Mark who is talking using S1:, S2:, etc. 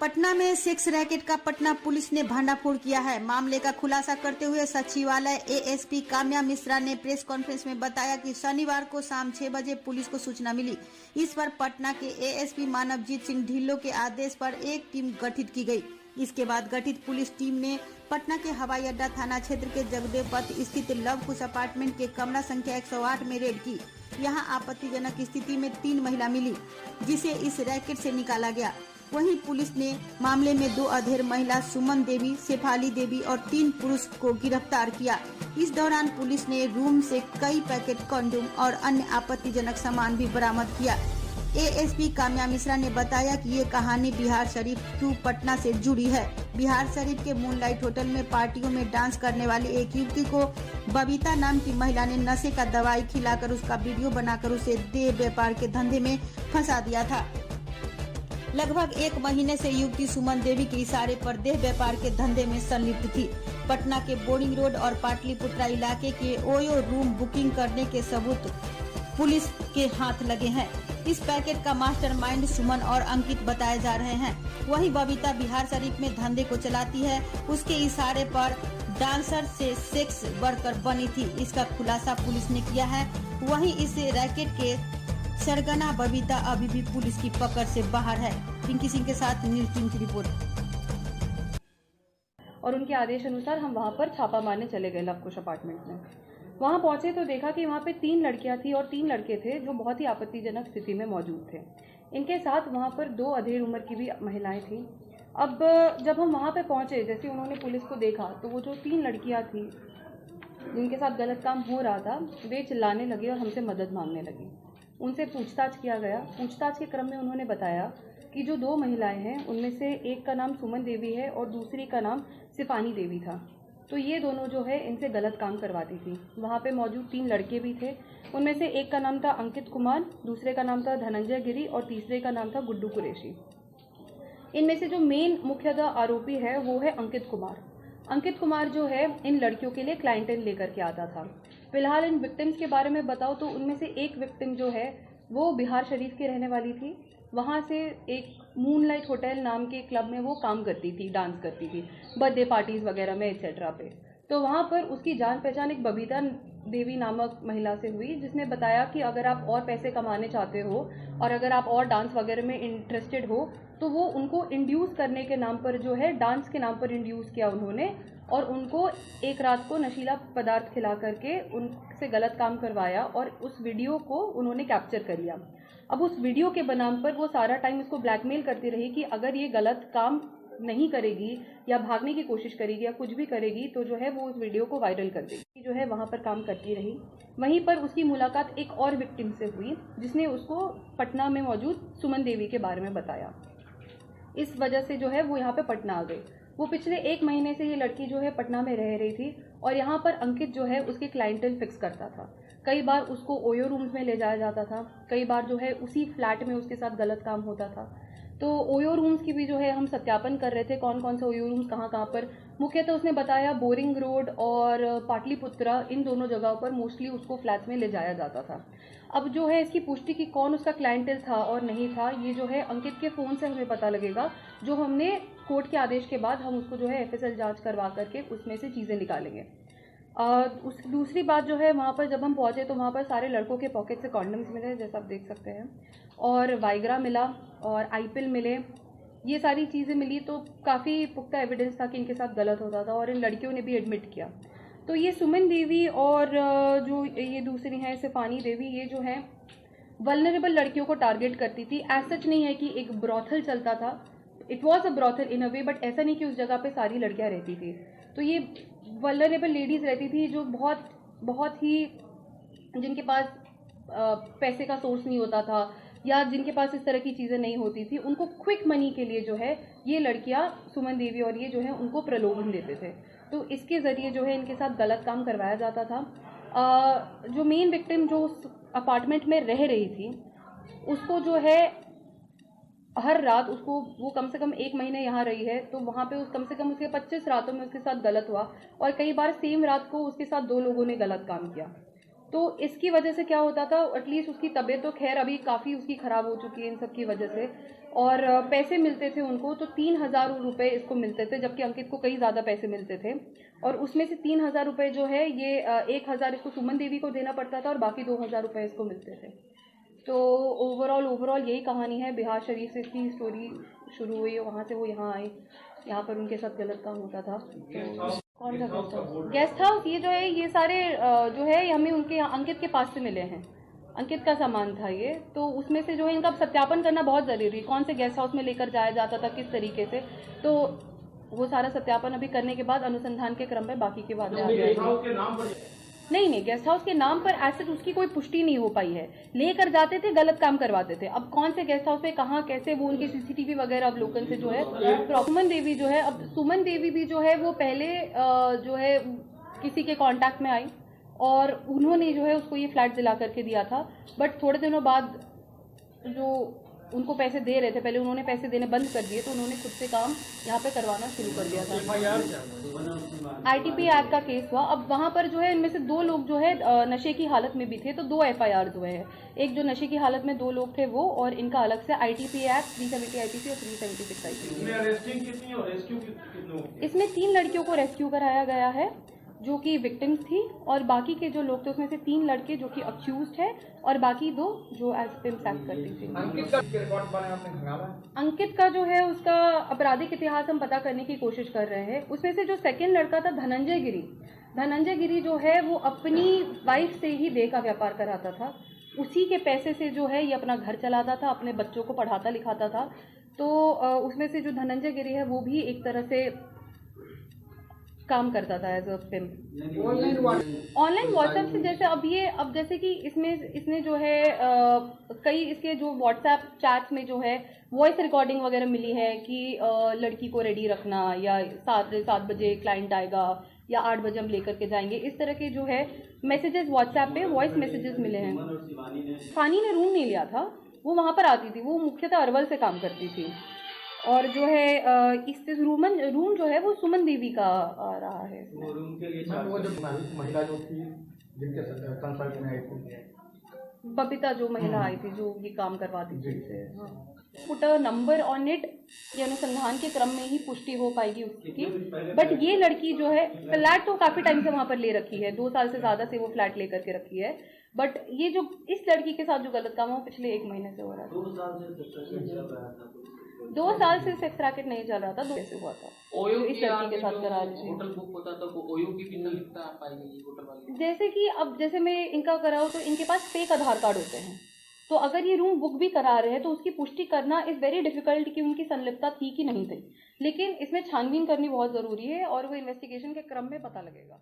S1: पटना में sex racket का Patna police ने भंडाफोड़ किया है। मामले का खुलासा करते हुए सचिवालय एएसपी काम्या मिश्रा ने प्रेस कॉन्फ्रेंस में बताया कि शनिवार को शाम 6 बजे पुलिस को सूचना मिली। इस पर पटना के एएसपी मानवजीत सिंह ढिल्लों के आदेश पर एक टीम गठित की गई। इसके बाद गठित पुलिस टीम ने पटना के हवाई अड्डा थाना क्षेत्र के जगदेव पथ स्थित लव कुश अपार्टमेंट के कमरा संख्या 108 में रेड की। यहाँ आपत्तिजनक स्थिति में 3 महिला मिली, जिसे इस रैकेट से निकाला गया। वहीं पुलिस ने मामले में 2 अधेड़ महिला सुमन देवी, शेफाली देवी और 3 पुरुष को गिरफ्तार किया। इस दौरान पुलिस ने रूम से कई पैकेट कंडोम और अन्य आपत्तिजनक सामान भी बरामद किया। एएसपी काम्या मिश्रा ने बताया कि ये कहानी बिहार शरीफ टू पटना से जुड़ी है। बिहार शरीफ के मूनलाइट होटल में पार्टियों में डांस करने वाली एक युवती को बबीता नाम की महिला ने नशे का दवाई खिलाकर उसका वीडियो बनाकर उसे देह व्यापार के धंधे में फंसा दिया था। लगभग 1 महीने से युवती सुमन देवी के इशारे पर देह व्यापार के धंधे में संलिप्त थी। पटना के बोर्डिंग रोड और पाटलिपुत्रा इलाके के ओयो रूम बुकिंग करने के सबूत पुलिस के हाथ लगे हैं। इस पैकेट का मास्टरमाइंड सुमन और अंकित बताए जा रहे हैं। वहीं बबीता बिहार शरीफ में धंधे को चलाती है। उसके इशारे पर डांसर से सेक्स वर्कर बनी थी। इसका खुलासा पुलिस ने किया है। वहीं इस रैकेट के सरगना बबीता अभी भी पुलिस की पकड़ से बाहर है। पिंकी सिंह के साथ न्यूज़ टीम की रिपोर्ट।
S2: और उनके आदेश अनुसार हम वहां पर छापा मारने चले गए लव कुश अपार्टमेंट में। वहां पहुंचे तो देखा कि वहां पे 3 लड़कियां थी और 3 लड़के थे जो बहुत ही आपत्तिजनक स्थिति में मौजूद थे। इनके साथ वहां पर 2 अधेड़ उम्र की भी महिलाएं थी। अब जब हम वहां पे पहुंचे, जैसे उन्होंने पुलिस को देखा तो वो जो 3 लड़कियां थी जिनके साथ गलत काम हो रहा था, वे चिल्लाने लगे और हमसे मदद मांगने लगी। उनसे पूछताछ किया गया। पूछताछ के क्रम में उन्होंने बताया कि जो 2 महिलाएं हैं उनमें से एक का नाम सुमन देवी है और दूसरी का नाम शिफानी देवी था। तो ये दोनों जो है इनसे गलत काम करवाती थी। वहाँ पे मौजूद 3 लड़के भी थे। उनमें से एक का नाम था अंकित कुमार, दूसरे का नाम था धनंजय गिरी और तीसरे का नाम था गुड्डू कुरैशी। इनमें से जो मेन मुख्यतः आरोपी है वो है अंकित कुमार। अंकित कुमार जो है इन लड़कियों के लिए क्लाइंटेल लेकर के आता था। फिलहाल इन विक्टिम्स के बारे में बताओ तो उनमें से एक विक्टिम जो है वो बिहार शरीफ की रहने वाली थी। वहाँ से एक मूनलाइट होटल नाम के क्लब में वो काम करती थी, डांस करती थी बर्थडे पार्टीज वगैरह में एक्सेट्रा पे। तो वहाँ पर उसकी जान पहचान एक बबीता देवी नामक महिला से हुई, जिसने बताया कि अगर आप और पैसे कमाने चाहते हो और अगर आप और डांस वगैरह में इंटरेस्टेड हो तो वो उनको इंड्यूस करने के नाम पर जो है डांस के नाम पर इंड्यूस किया उन्होंने और उनको एक रात को नशीला पदार्थ खिला करके उनसे गलत काम करवाया और उस वीडियो को उन्होंने कैप्चर कर लिया। अब उस वीडियो के बनाम पर वो सारा टाइम उसको ब्लैकमेल करती रही कि अगर ये गलत काम नहीं करेगी या भागने की कोशिश करेगी या कुछ भी करेगी तो जो है वो उस वीडियो को वायरल कर देगी। जो है वहां पर काम करती रही। वहीं पर उसकी मुलाकात एक और विक्टिम से हुई जिसने उसको पटना में मौजूद सुमन देवी के बारे में बताया। इस वजह से जो है वो यहाँ पे पटना आ गई। वो पिछले 1 महीने से ये लड़की जो है पटना में रह रही थी और यहाँ पर अंकित जो है उसके क्लाइंटेल फिक्स करता था। कई बार उसको ओयो रूम्स में ले जाया जाता था, कई बार जो है उसी फ्लैट में उसके साथ गलत काम होता था। तो ओयो रूम्स की भी जो है हम सत्यापन कर रहे थे, कौन कौन से ओयो रूम्स कहाँ कहाँ पर। मुख्यतः उसने बताया बोरिंग रोड और पाटलिपुत्रा, इन दोनों जगहों पर मोस्टली उसको फ्लैट्स में ले जाया जाता था। अब जो है इसकी पुष्टि की कौन उसका क्लाइंटेल था और नहीं था, ये जो है अंकित के फ़ोन से हमें पता लगेगा, जो हमने कोर्ट के आदेश के बाद हम उसको जो है एफएसएल जांच करवा करके उसमें से चीज़ें निकालेंगे। दूसरी बात जो है वहाँ पर जब हम पहुँचे तो वहाँ पर सारे लड़कों के पॉकेट से कॉन्डम्स मिले, जैसा आप देख सकते हैं, और वाइग्रा मिला और आईपिल मिले। ये सारी चीज़ें मिली तो काफ़ी पुख्ता एविडेंस था कि इनके साथ गलत होता था और इन लड़कियों ने भी एडमिट किया। तो ये सुमन देवी और जो ये दूसरी हैं शिफानी देवी, ये जो है वल्नरेबल लड़कियों को टारगेट करती थी। एज सच नहीं है कि एक ब्रॉथल चलता था, it was a brothel in a way, but ऐसा नहीं कि उस जगह पे सारी लड़कियां रहती थी। तो ये वल्नरेबल लेडीज रहती थी जो बहुत ही जिनके पास पैसे का सोर्स नहीं होता था या जिनके पास इस तरह की चीज़ें नहीं होती थी, उनको क्विक मनी के लिए जो है ये लड़कियां सुमन देवी और ये जो है उनको प्रलोभन देते थे। तो इसके ज़रिए जो है इनके साथ गलत काम करवाया जाता था। जो मेन विक्टिम जो उस अपार्टमेंट में रह रही थी उसको जो है हर रात उसको वो कम से कम 1 महीने यहाँ रही है तो वहाँ पे कम से कम उसके 25 रातों में उसके साथ गलत हुआ और कई बार सेम रात को उसके साथ 2 लोगों ने गलत काम किया। तो इसकी वजह से क्या होता था, एटलीस्ट उसकी तबीयत तो खैर अभी काफ़ी उसकी ख़राब हो चुकी है इन सब की वजह से, और पैसे मिलते थे उनको तो 3,000 रुपये इसको मिलते थे, जबकि अंकित को कई ज़्यादा पैसे मिलते थे। और उसमें से 3,000 रुपये जो है ये 1,000 इसको सुमन देवी को देना पड़ता था और बाकी 2,000 रुपये इसको मिलते थे। तो ओवरऑल यही कहानी है। बिहार शरीफ से इसकी स्टोरी शुरू हुई, वहाँ से वो यहाँ आई, यहाँ पर उनके साथ गलत काम होता था। तो कौन सा गेस्ट हाउस, ये जो है ये सारे जो है हमें उनके अंकित के पास से मिले हैं, अंकित का सामान था ये। तो उसमें से जो है इनका सत्यापन करना बहुत ज़रूरी है, कौन से गेस्ट हाउस में लेकर जाया जाता था, किस तरीके से। तो वो सारा सत्यापन अभी करने के बाद अनुसंधान के क्रम में बाकी की बातें नहीं, गेस्ट हाउस के नाम पर एसेट उसकी कोई पुष्टि नहीं हो पाई है। लेकर जाते थे, गलत काम करवाते थे। अब कौन से गेस्ट हाउस पे कहाँ कैसे, वो उनकी सीसीटीवी वगैरह अवलोकन से जो है। सुमन देवी जो है, अब सुमन देवी भी जो है वो पहले जो है किसी के कांटेक्ट में आई और उन्होंने जो है उसको ये फ्लैट दिला करके दिया था। बट थोड़े दिनों बाद जो उनको पैसे दे रहे थे, पहले उन्होंने पैसे देने बंद कर दिए, तो उन्होंने खुद से काम यहाँ पे करवाना शुरू कर दिया था। ITP एक्ट का केस हुआ। अब वहाँ पर जो है इनमें से 2 लोग जो है नशे की हालत में भी थे, तो 2 FIR हुए हैं। एक जो नशे की हालत में 2 लोग थे वो, और इनका अलग से ITP एक्ट 370 IPC और 376 IPC। इसमें 3 लड़कियों को रेस्क्यू कराया गया है जो कि विक्टिम्स थी, और बाकी के जो लोग थे उसमें से 3 लड़के जो कि अक्यूज्ड है और बाकी 2 जो एज पिम्स एक्ट करती थी। अंकित का जो है उसका आपराधिक इतिहास हम पता करने की कोशिश कर रहे हैं। उसमें से जो सेकंड लड़का था धनंजय गिरी जो है वो अपनी वाइफ से ही देह का व्यापार कराता था। उसी के पैसे से जो है ये अपना घर चलाता था, अपने बच्चों को पढ़ाता लिखाता था। तो उसमें से जो धनंजय गिरी है वो भी एक तरह से काम करता था as a pimp. Online WhatsApp से जैसे अब जैसे कि इसने जो है कई इसके जो व्हाट्सएप चैट्स में जो है वॉइस रिकॉर्डिंग वगैरह मिली है कि लड़की को रेडी रखना, या 7 बजे क्लाइंट आएगा, या 8 बजे हम लेकर के जाएंगे, इस तरह के जो है मैसेजेस व्हाट्सएप पे वॉइस मैसेजेस मिले हैं। फानी ने रूम नहीं लिया था, वो वहाँ पर आती थी, वो मुख्यतः अरवल से काम करती थी। और जो है इस रूम जो है वो सुमन देवी का आ रहा है।
S3: वो रूम के लिए वो जो महिला जो थी जिनके कंसल्ट में आई थी,
S2: बबीता जो महिला आई थी जो ये काम करवाती थी उसे, put a number on it, ये अनुसंधान के क्रम में ही पुष्टि हो पाएगी उसकी। बट ये लड़की जो है फ्लैट तो काफी टाइम से वहां पर ले रखी है, 2 साल से ज्यादा से वो फ्लैट लेकर के रखी है। बट ये जो इस लड़की के साथ जो गलत काम है वो पिछले 1 महीने से हो रहा था। 2 साल से सेक्स रैकेट नहीं चल रहा था, 2 ऐसे हुआ था इस लड़की के साथ करा रही थी।
S4: होटल बुक होता था वो ओयो की भी लिखता पाएगी होटल वाले।
S2: जैसे कि अब जैसे मैं इनका कराऊँ तो इनके पास फेक आधार कार्ड होते हैं, तो अगर ये रूम बुक भी करा रहे हैं तो उसकी पुष्टि करना इज वेरी डिफिकल्ट कि उनकी संलिप्तता थी कि नहीं थी। लेकिन इसमें छानबीन करनी बहुत जरूरी है और वो इन्वेस्टिगेशन के क्रम में पता लगेगा।